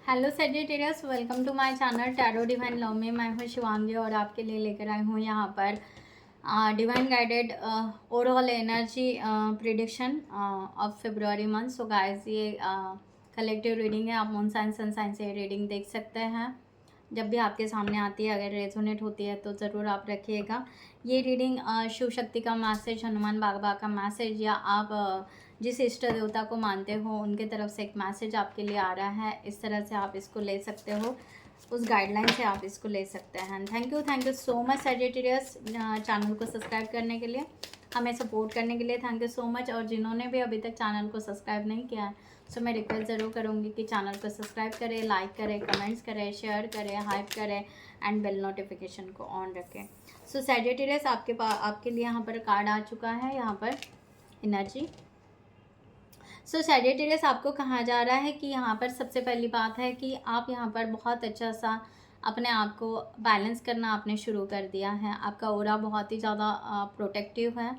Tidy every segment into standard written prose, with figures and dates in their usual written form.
Hello Sagittarius, welcome to my channel tarot divine love में। मैं हूँ शिवांगी और आपके लिए लेकर आई हूँ यहाँ पर divine guided overall energy prediction of February month. So guys, ये कलेक्टिव रीडिंग है। आप मून साइन सन साइन से रीडिंग देख सकते हैं। जब भी आपके सामने आती है, अगर रेजोनेट होती है तो ज़रूर आप रखिएगा। ये रीडिंग शिव शक्ति का मैसेज, हनुमान बाबा का मैसेज, या आप जिस इष्ट देवता को मानते हो उनके तरफ से एक मैसेज आपके लिए आ रहा है। इस तरह से आप इसको ले सकते हो, उस गाइडलाइन से आप इसको ले सकते हैं। Thank you so much Sagittarius, channel को सब्सक्राइब करने के लिए, हमें सपोर्ट करने के लिए थैंक यू सो मच। और जिन्होंने भी अभी तक चैनल को सब्सक्राइब नहीं किया है, सो मैं रिक्वेस्ट ज़रूर करूँगी कि चैनल को सब्सक्राइब करें, लाइक करें, कमेंट्स करें, शेयर करें, हाइप करें एंड बेल नोटिफिकेशन को ऑन रखें। सो सेजिटेरियस, आपके लिए यहाँ पर कार्ड आ चुका है, यहाँ पर एनर्जी। सो सेजिटेरियस, आपको कहा जा रहा है कि यहाँ पर सबसे पहली बात है कि आप यहाँ पर बहुत अच्छा सा अपने आप को बैलेंस करना आपने शुरू कर दिया है। आपका ऑरा बहुत ही ज़्यादा प्रोटेक्टिव है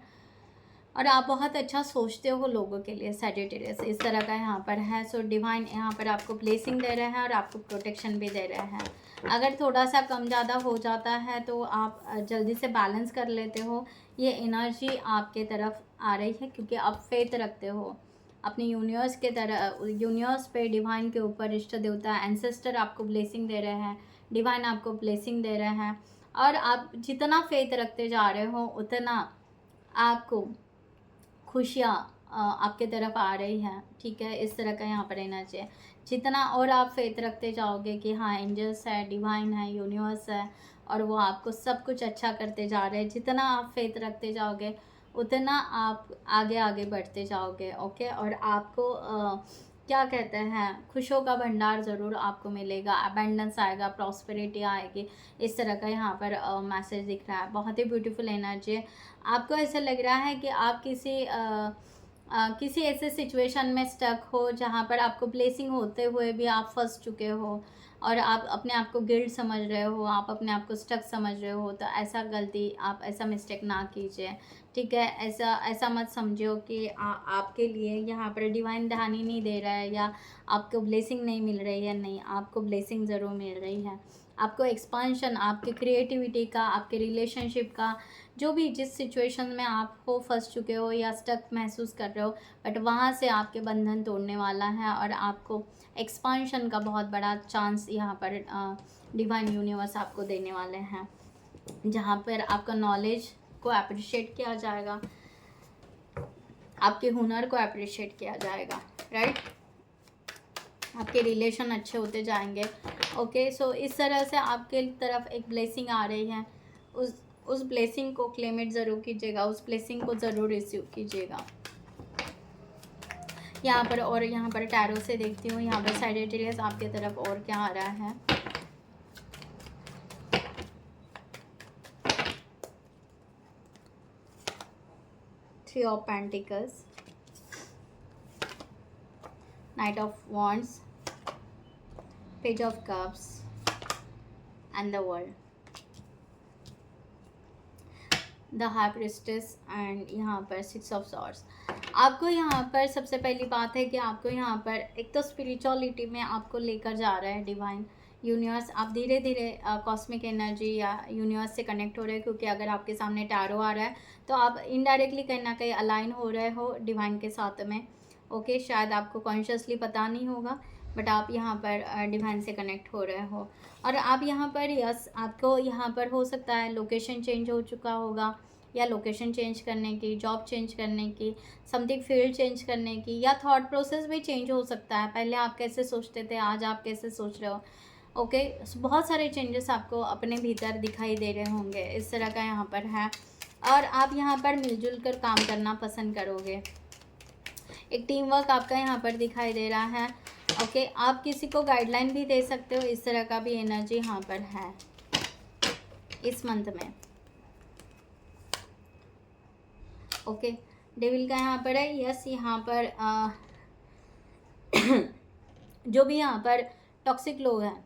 और आप बहुत अच्छा सोचते हो लोगों के लिए। सेजिटेरियस इस तरह का यहाँ पर है। सो डिवाइन यहाँ पर आपको ब्लेसिंग दे रहे हैं और आपको प्रोटेक्शन भी दे रहे हैं। अगर थोड़ा सा कम ज़्यादा हो जाता है तो आप जल्दी से बैलेंस कर लेते हो। ये एनर्जी आपके तरफ आ रही है क्योंकि आप फेथ रखते हो अपने यूनिवर्स के तरह, यूनिवर्स पे, डिवाइन के ऊपर। इष्ट देवता, एंसेस्टर आपको ब्लेसिंग दे रहे हैं, डिवाइन आपको ब्लेसिंग दे रहे हैं। और आप जितना फेथ रखते जा रहे हो उतना आपको खुशियाँ आपके तरफ आ रही हैं। ठीक है, इस तरह का यहाँ पर रहना चाहिए। जितना और आप फेथ रखते जाओगे कि हाँ एंजल्स है, डिवाइन है, यूनिवर्स है और वो आपको सब कुछ अच्छा करते जा रहे हैं, जितना आप फेथ रखते जाओगे उतना आप आगे आगे बढ़ते जाओगे। ओके, और आपको क्या कहते हैं, खुशियों का भंडार ज़रूर आपको मिलेगा, अबेंडेंस आएगा, प्रॉस्पेरिटी आएगी। इस तरह का यहाँ पर मैसेज दिख रहा है। बहुत ही ब्यूटीफुल एनर्जी है। आपको ऐसा लग रहा है कि आप किसी ऐसे सिचुएशन में स्टक हो जहाँ पर आपको ब्लेसिंग होते हुए भी आप फंस चुके हो और आप अपने आप को गिल्ट समझ रहे हो, आप अपने आप को स्टक समझ रहे हो। तो ऐसा गलती, आप ऐसा मिस्टेक ना कीजिए। ठीक है, ऐसा मत समझो कि आपके लिए यहाँ पर डिवाइन ध्यान ही नहीं दे रहा है या आपको ब्लेसिंग नहीं मिल रही है। नहीं, आपको ब्लेसिंग ज़रूर मिल रही है। आपको एक्सपांशन, आपके क्रिएटिविटी का, आपके रिलेशनशिप का, जो भी जिस सिचुएशन में आप हो फंस चुके हो या स्टक महसूस कर रहे हो, बट वहाँ से आपके बंधन तोड़ने वाला है और आपको एक्सपांशन का बहुत बड़ा चांस यहाँ पर डिवाइन यूनिवर्स आपको देने वाले हैं, जहाँ पर आपका नॉलेज को अप्रिशिएट किया जाएगा, आपके हुनर को अप्रिशिएट किया जाएगा। राइट, आपके रिलेशन अच्छे होते जाएंगे। ओके, सो इस तरह से आपके तरफ एक ब्लेसिंग आ रही है। उस ब्लेसिंग को क्लेमेट ज़रूर कीजिएगा, उस ब्लेसिंग को ज़रूर रिसीव कीजिएगा। यहाँ पर और यहाँ पर टैरो से देखती हूँ, यहाँ पर सेजिटेरियस आपके तरफ और क्या आ रहा है। Three of pentacles, night of wands, page of cups and the world, the high priestess and यहाँ पर सिक्स ऑफ सॉर्ड्स। आपको यहाँ पर सबसे पहली बात है कि आपको यहाँ पर एक तो स्पिरिचुअलिटी में आपको लेकर जा रहा है डिवाइन यूनिवर्स। आप धीरे धीरे कॉस्मिक एनर्जी या यूनिवर्स से कनेक्ट हो रहे हैं, क्योंकि अगर आपके सामने टैरो आ रहा है तो आप इनडायरेक्टली कहीं ना कहीं अलाइन हो रहे हो डिवाइन के साथ में। ओके, शायद आपको कॉन्शियसली पता नहीं होगा, बट आप यहाँ पर डिवाइन से कनेक्ट हो रहे हो। और आप यहाँ पर, यस, आपको यहाँ पर हो सकता है लोकेशन चेंज हो चुका होगा, या लोकेशन चेंज करने की, जॉब चेंज करने की, समथिंग फील्ड चेंज करने की, या थॉट प्रोसेस भी चेंज हो सकता है। पहले आप कैसे सोचते थे, आज आप कैसे सोच रहे हो। ओके, बहुत सारे चेंजेस आपको अपने भीतर दिखाई दे रहे होंगे। इस तरह का यहाँ पर है। और आप यहाँ पर मिलजुल कर काम करना पसंद करोगे। एक टीम वर्क आपका यहाँ पर दिखाई दे रहा है। ओके, आप किसी को गाइडलाइन भी दे सकते हो। इस तरह का भी एनर्जी यहाँ पर है इस मंथ में। ओके, डेविल का यहाँ पर है। यस, यहाँ पर जो भी यहाँ पर टॉक्सिक लोग हैं,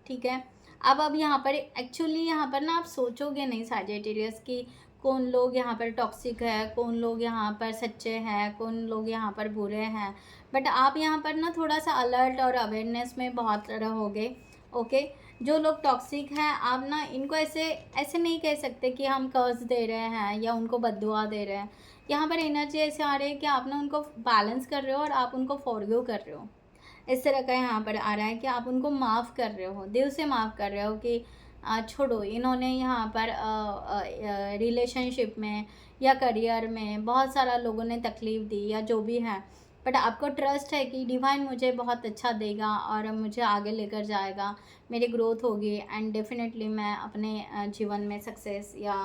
ठीक है, अब यहाँ पर एक्चुअली यहाँ पर ना आप सोचोगे नहीं सेजिटेरियस कि कौन लोग यहाँ पर टॉक्सिक है, कौन लोग यहाँ पर सच्चे हैं, कौन लोग यहाँ पर बुरे हैं। बट आप यहाँ पर ना थोड़ा सा अलर्ट और अवेयरनेस में बहुत रहोगे। ओके, जो लोग टॉक्सिक हैं आप ना इनको ऐसे ऐसे नहीं कह सकते कि हम कर्ज दे रहे हैं या उनको बद्दुआ दे रहे हैं। यहाँ पर एनर्जी ऐसे आ रही है कि आप ना उनको बैलेंस कर रहे हो और आप उनको फॉरगिव कर रहे हो। इस तरह का यहाँ पर आ रहा है कि आप उनको माफ़ कर रहे हो, दिल से माफ़ कर रहे हो कि छोड़ो, इन्होंने यहाँ पर रिलेशनशिप में या करियर में बहुत सारा लोगों ने तकलीफ़ दी या जो भी है, बट आपको ट्रस्ट है कि डिवाइन मुझे बहुत अच्छा देगा और मुझे आगे लेकर जाएगा, मेरी ग्रोथ होगी एंड डेफिनेटली मैं अपने जीवन में सक्सेस या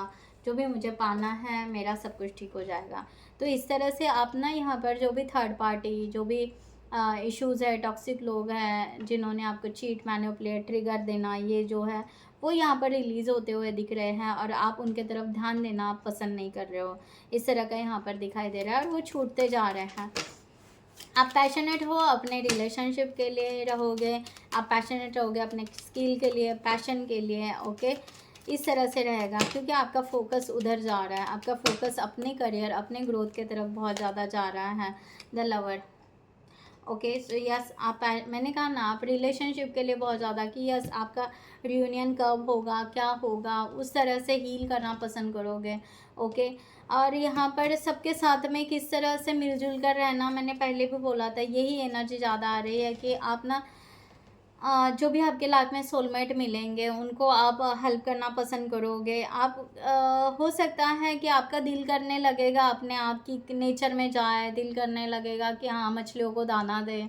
जो भी मुझे पाना है मेरा सब कुछ ठीक हो जाएगा। तो इस तरह से आप ना यहाँ पर जो भी थर्ड पार्टी, जो भी इश्यूज़ है, टॉक्सिक लोग हैं जिन्होंने आपको चीट, मैनिपुलेट, ट्रिगर देना, ये जो है वो यहाँ पर रिलीज़ होते हुए दिख रहे हैं और आप उनके तरफ ध्यान देना आप पसंद नहीं कर रहे हो। इस तरह का यहाँ पर दिखाई दे रहा है और वो छूटते जा रहे हैं। आप पैशनेट हो, अपने रिलेशनशिप के लिए रहोगे, आप पैशनेट रहोगे अपने स्किल के लिए, पैशन के लिए। ओके, इस तरह से रहेगा क्योंकि आपका फोकस उधर जा रहा है, आपका फोकस अपने करियर, अपने ग्रोथ के तरफ बहुत ज़्यादा जा रहा है। The lover. Okay, so yes, आप मैंने कहा ना आप रिलेशनशिप के लिए बहुत ज़्यादा कि यस आपका रियूनियन कब होगा, क्या होगा, उस तरह से हील करना पसंद करोगे। ओके, और यहाँ पर सबके साथ में किस तरह से मिलजुल कर रहना, मैंने पहले भी बोला था, यही एनर्जी ज़्यादा आ रही है कि आप ना जो भी आपके लाइफ में सोलमेट मिलेंगे उनको आप हेल्प करना पसंद करोगे। आप हो सकता है कि आपका दिल करने लगेगा अपने आप की नेचर में जाए, दिल करने लगेगा कि हाँ मछलियों को दाना दे,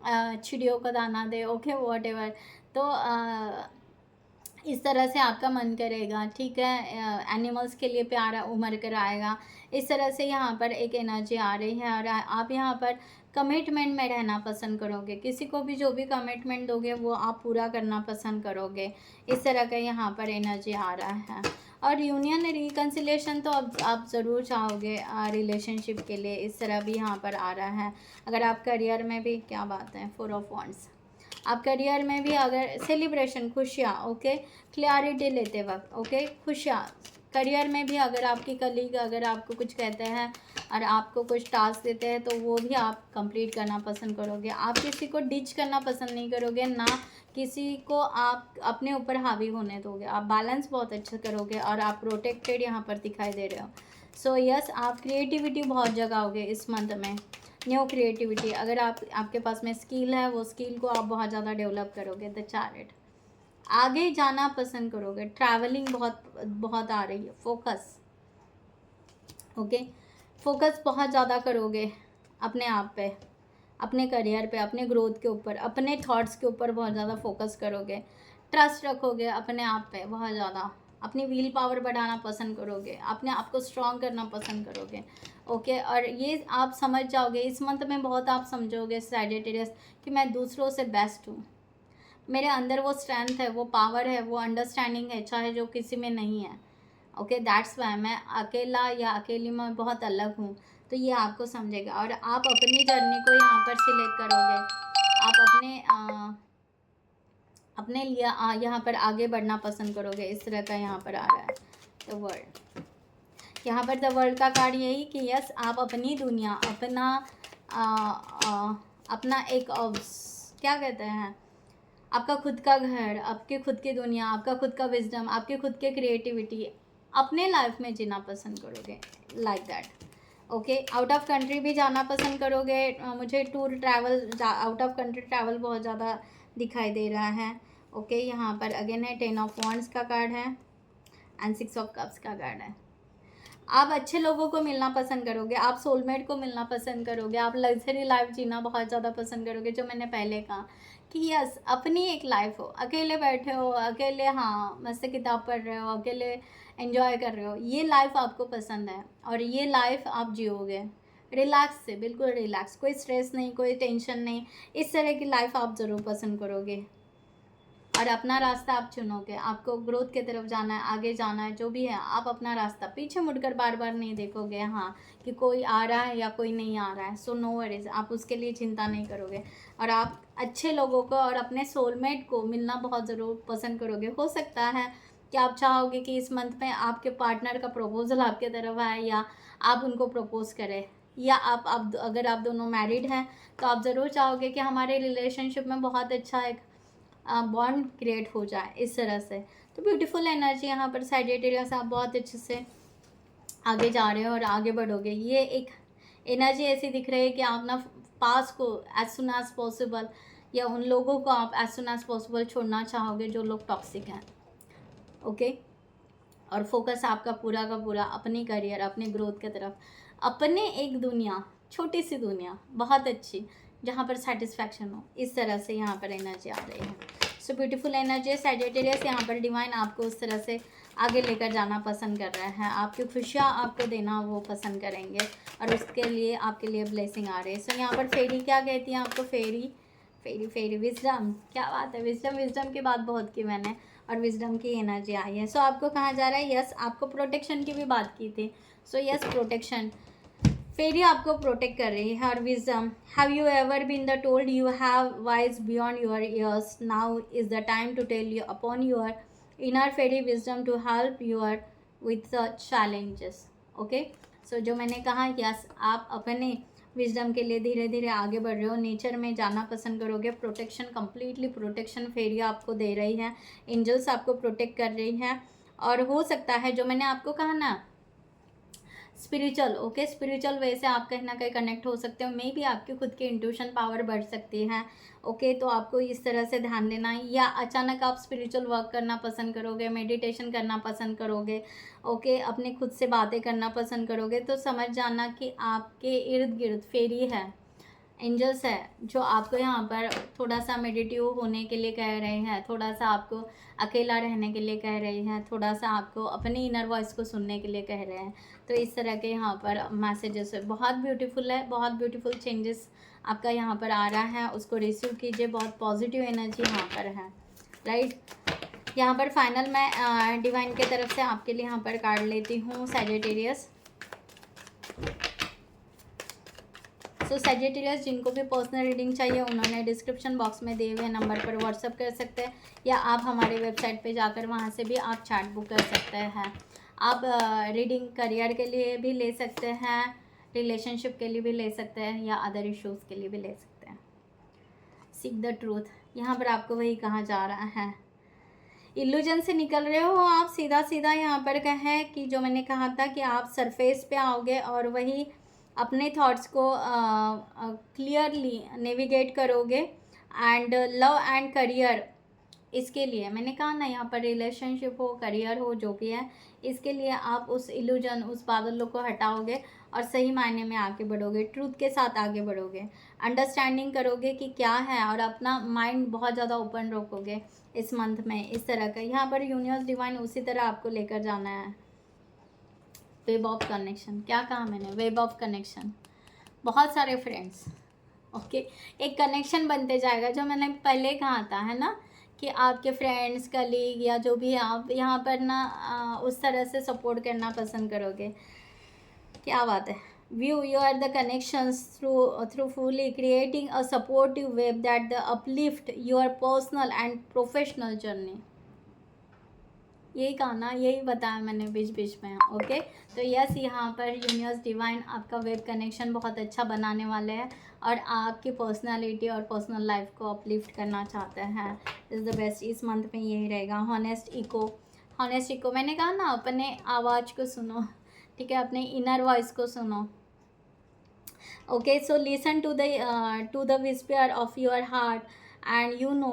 चिड़ियों को दाना दे। Okay, whatever. तो इस तरह से आपका मन करेगा, ठीक है, एनिमल्स के लिए प्यार उमड़ कर आएगा। इस तरह से यहाँ पर एक एनर्जी आ रही है और आप यहाँ पर कमिटमेंट में रहना पसंद करोगे। किसी को भी जो भी कमिटमेंट दोगे वो आप पूरा करना पसंद करोगे। इस तरह का यहाँ पर एनर्जी आ रहा है। और यूनियन रिकन्सिलेशन तो अब आप ज़रूर चाहोगे रिलेशनशिप के लिए। इस तरह भी यहाँ पर आ रहा है। अगर आप करियर में भी, क्या बात है, 4 ऑफ वॉन्ड्स, आप करियर में भी अगर सेलिब्रेशन, खुशियाँ, ओके, क्लैरिटी लेते वक्त, ओके, खुशियाँ, करियर में भी अगर आपकी कलीग अगर आपको कुछ कहते हैं और आपको कुछ टास्क देते हैं तो वो भी आप कंप्लीट करना पसंद करोगे। आप किसी को डिच करना पसंद नहीं करोगे, ना किसी को आप अपने ऊपर हावी होने दोगे। आप बैलेंस बहुत अच्छा करोगे और आप प्रोटेक्टेड यहाँ पर दिखाई दे रहे हो। सो यस, आप क्रिएटिविटी बहुत जगाओगे इस मंथ में, न्यू क्रिएटिविटी। अगर आपके पास में स्किल है वो स्किल को आप बहुत ज़्यादा डेवलप करोगे। द चैरिट, आगे जाना पसंद करोगे, ट्रैवलिंग बहुत बहुत आ रही है। फोकस, ओके, फोकस बहुत ज़्यादा करोगे अपने आप पे, अपने करियर पे, अपने ग्रोथ के ऊपर, अपने थॉट्स के ऊपर बहुत ज़्यादा फोकस करोगे। ट्रस्ट रखोगे अपने आप पे बहुत ज़्यादा, अपनी व्हील पावर बढ़ाना पसंद करोगे, अपने आप को स्ट्रॉन्ग करना पसंद करोगे। ओके, और ये आप समझ जाओगे इस मंथ में, बहुत आप समझोगे सैजिटेरियस कि मैं दूसरों से बेस्ट हूँ, मेरे अंदर वो स्ट्रेंथ है, वो पावर है, वो अंडरस्टैंडिंग है, चाहे जो किसी में नहीं है। ओके, दैट्स वाई मैं अकेला या अकेली में बहुत अलग हूँ। तो ये आपको समझेगा और आप अपनी जर्नी को यहाँ पर सिलेक्ट करोगे। आप अपने लिए यहाँ पर आगे बढ़ना पसंद करोगे। इस तरह का यहाँ पर आ रहा है द वर्ल्ड। यहाँ पर द वर्ल्ड का कार्ड यही कि यस, आप अपनी दुनिया, अपना एक क्या कहते हैं, आपका खुद का घर, आपकी खुद की दुनिया, आपका खुद का विजडम, आपकी खुद के क्रिएटिविटी अपने लाइफ में जीना पसंद करोगे, like that. Okay, out of country भी जाना पसंद करोगे। मुझे tour travel, out of country travel बहुत ज़्यादा दिखाई दे रहा है। ओके, यहाँ पर अगेन है 10 ऑफ वॉन्ड्स का कार्ड है एंड 6 ऑफ कप्स का कार्ड है। आप अच्छे लोगों को मिलना पसंद करोगे, आप सोलमेट को मिलना पसंद करोगे, आप लग्जरी लाइफ जीना बहुत ज़्यादा पसंद करोगे। जो मैंने पहले कहा कि यस, अपनी एक लाइफ हो, अकेले बैठे हो, अकेले हाँ मस्त किताब पढ़ रहे हो, अकेले एंजॉय कर रहे हो, ये लाइफ आपको पसंद है और ये लाइफ आप जियोगे रिलैक्स से, बिल्कुल रिलैक्स, कोई स्ट्रेस नहीं, कोई टेंशन नहीं। इस तरह की लाइफ आप ज़रूर पसंद करोगे और अपना रास्ता आप चुनोगे। आपको ग्रोथ की तरफ जाना है, आगे जाना है, जो भी है आप अपना रास्ता, पीछे मुड़कर बार बार नहीं देखोगे हाँ कि कोई आ रहा है या कोई नहीं आ रहा है। सो नो वरीज, आप उसके लिए चिंता नहीं करोगे और आप अच्छे लोगों को और अपने सोलमेट को मिलना बहुत ज़रूर पसंद करोगे। हो सकता है कि आप चाहोगे कि इस मंथ में आपके पार्टनर का प्रपोजल आपके तरफ आए या आप उनको प्रपोज करें, या आप अगर आप दोनों मैरिड हैं तो आप ज़रूर चाहोगे कि हमारे रिलेशनशिप में बहुत अच्छा एक बॉन्ड क्रिएट हो जाए इस तरह से। तो ब्यूटीफुल एनर्जी यहाँ पर सैजिटेरियस, आप बहुत अच्छे से आगे जा रहे हो और आगे बढ़ोगे। ये एक एनर्जी ऐसी दिख रही है कि आप ना पास को एज सुन एज पॉसिबल, या उन लोगों को आप एज सुन एज पॉसिबल छोड़ना चाहोगे जो लोग टॉक्सिक हैं, ओके। और फोकस आपका पूरा का पूरा अपनी करियर, अपनी ग्रोथ की तरफ, अपने एक दुनिया, छोटी सी दुनिया बहुत अच्छी जहाँ पर सेटिस्फैक्शन हो, इस तरह से यहाँ पर एनर्जी आ रही है। सो ब्यूटीफुल एनर्जी सैजिटेरियस, यहाँ पर डिवाइन आपको उस तरह से आगे लेकर जाना पसंद कर रहे हैं, आपकी खुशियाँ आपको देना वो पसंद करेंगे और उसके लिए आपके लिए ब्लेसिंग आ रही है। सो यहाँ पर फेरी क्या कहती हैं आपको, फेरी फेरी फेरी विजडम, क्या बात है, विजडम की बात बहुत की मैंने और विजडम की एनर्जी आई है। सो आपको कहा जा रहा है यस, आपको प्रोटेक्शन की भी बात की थी। सो यस प्रोटेक्शन, फेरी आपको प्रोटेक्ट कर रही है। और wisdom, have you ever been the told you have wise beyond your years, now is the time to tell you upon your inner fairy wisdom to help your with the challenges, okay. So जो मैंने कहा yes, आप अपने wisdom के लिए धीरे धीरे आगे बढ़ रहे हो, नेचर में जाना पसंद करोगे, प्रोटेक्शन, कंप्लीटली प्रोटेक्शन फेरी आपको दे रही है, एंजल्स आपको प्रोटेक्ट कर रही है। और हो सकता है जो मैंने आपको कहा ना स्पिरिचुअल, ओके, स्पिरिचुअल वे से आप कहीं ना कहीं कनेक्ट हो सकते हो, मे बी आपकी खुद की इंट्यूशन पावर बढ़ सकती है, ओके। तो आपको इस तरह से ध्यान देना है, या अचानक आप स्पिरिचुअल वर्क करना पसंद करोगे, मेडिटेशन करना पसंद करोगे, ओके, अपने खुद से बातें करना पसंद करोगे, तो समझ जाना कि आपके इर्द गिर्द फेरी है, एंजल्स है जो आपको यहाँ पर थोड़ा सा मेडिटेटिव होने के लिए कह रहे हैं, थोड़ा सा आपको अकेला रहने के लिए कह रहे हैं, थोड़ा सा आपको अपनी इनर वॉइस को सुनने के लिए कह रहे हैं। तो इस तरह के यहाँ पर मैसेजेस है, बहुत ब्यूटीफुल है, बहुत ब्यूटीफुल चेंजेस आपका यहाँ पर आ रहा है, उसको रिसीव कीजिए, बहुत पॉजिटिव एनर्जी यहाँ पर है, राइट। यहाँ पर फाइनल मैं डिवाइन के तरफ से आपके लिए यहाँ पर कार्ड लेती हूँ सैजिटेरियस। सो सैजिटेरियस, जिनको भी पर्सनल रीडिंग चाहिए उन्होंने डिस्क्रिप्शन बॉक्स में दिए हुए नंबर पर व्हाट्सअप कर सकते हैं, या आप हमारे वेबसाइट पे जाकर वहाँ से भी आप चैट बुक कर सकते हैं। आप रीडिंग करियर के लिए भी ले सकते हैं, रिलेशनशिप के लिए भी ले सकते हैं, या अदर इश्यूज़ के लिए भी ले सकते हैं। सीक द ट्रूथ, यहाँ पर आपको वही कहा जा रहा है, इल्यूजन से निकल रहे हो आप, सीधा सीधा यहाँ पर कहें कि जो मैंने कहा था कि आप सरफेस पे आओगे और वही अपने थॉट्स को क्लियरली नेविगेट करोगे। एंड लव एंड करियर, इसके लिए मैंने कहा ना, यहाँ पर रिलेशनशिप हो, करियर हो, जो भी है, इसके लिए आप उस इल्यूजन, उस बादलों को हटाओगे और सही मायने में आगे बढ़ोगे, ट्रूथ के साथ आगे बढ़ोगे, अंडरस्टैंडिंग करोगे कि क्या है, और अपना माइंड बहुत ज़्यादा ओपन रखोगे इस मंथ में। इस तरह का यहाँ पर यूनिवर्स डिवाइन उसी तरह आपको लेकर जाना है। वेब ऑफ कनेक्शन, क्या कहा मैंने, वेब ऑफ कनेक्शन, बहुत सारे फ्रेंड्स, ओके, एक कनेक्शन बनते जाएगा, जो मैंने पहले कहा था, है ना, कि आपके फ्रेंड्स, कलीग या जो भी आप यहाँ पर ना उस तरह से सपोर्ट करना पसंद करोगे। क्या बात है, view your the connections through fully creating a supportive web that the uplift your personal and professional journey. यही कहा ना, यही बताया मैंने बीच बीच में, ओके। तो यस, यहाँ पर यूनिवर्स डिवाइन आपका वेब कनेक्शन बहुत अच्छा बनाने वाले हैं और आपकी पर्सनालिटी और पर्सनल लाइफ को अपलिफ्ट करना चाहते हैं। इज़ द बेस्ट, इस मंथ में यही रहेगा। हॉनेस्ट इको, हॉनेस्ट इको, मैंने कहा ना, अपने आवाज़ को सुनो, ठीक है, अपने इनर वॉइस को सुनो, okay. So listen to the whisper of your heart and you know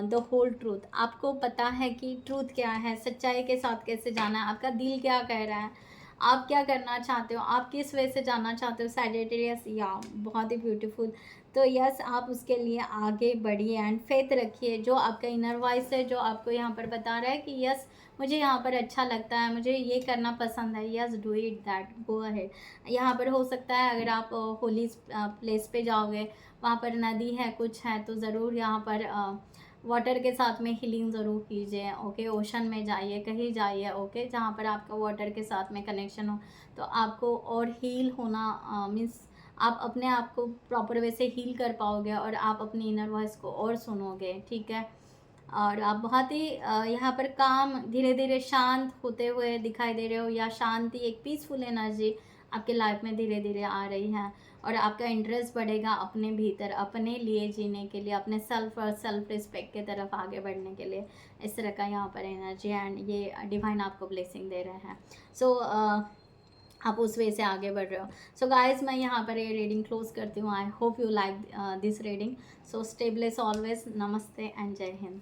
the whole truth. आपको पता है कि ट्रूथ क्या है, सच्चाई के साथ कैसे जाना है, आपका दिल क्या कह रहा है, आप क्या करना चाहते हो, आप किस वे से जाना चाहते हो सैजिटेरियस, या बहुत ही ब्यूटीफुल। तो यस, आप उसके लिए आगे बढ़िए एंड फेथ रखिए, जो आपका इनर वॉइस है, जो आपको यहाँ पर बता रहा है कि यस मुझे यहाँ पर अच्छा लगता है, मुझे ये करना पसंद है, yes do it that, go ahead. यहाँ पर हो सकता है अगर आप होली प्लेस पे जाओगे, वहाँ पर नदी है, कुछ है, तो ज़रूर यहाँ पर वाटर के साथ में हीलिंग ज़रूर कीजिए, ओके। ओशन में जाइए, कहीं जाइए, ओके, जहाँ पर आपका वाटर के साथ में कनेक्शन हो, तो आपको और हील होना मीन्स आप अपने आप को प्रॉपर वे से हील कर पाओगे और आप अपनी इनर वॉइस को और सुनोगे, ठीक है। और आप बहुत ही यहाँ पर काम, धीरे धीरे शांत होते हुए दिखाई दे रहे हो, या शांति, एक पीसफुल एनर्जी आपके लाइफ में धीरे धीरे आ रही है। और आपका इंटरेस्ट बढ़ेगा अपने भीतर, अपने लिए जीने के लिए, अपने सेल्फ और सेल्फ रिस्पेक्ट के तरफ आगे बढ़ने के लिए। इस तरह का यहाँ पर एनर्जी है, एंड ये डिवाइन आपको ब्लेसिंग दे रहे हैं। सो आप उस वे से आगे बढ़ रहे हो। सो गाइज, मैं यहाँ पर ये रीडिंग क्लोज करती हूँ। I hope you like this reading. So stay bless always. नमस्ते एंड जय हिंद।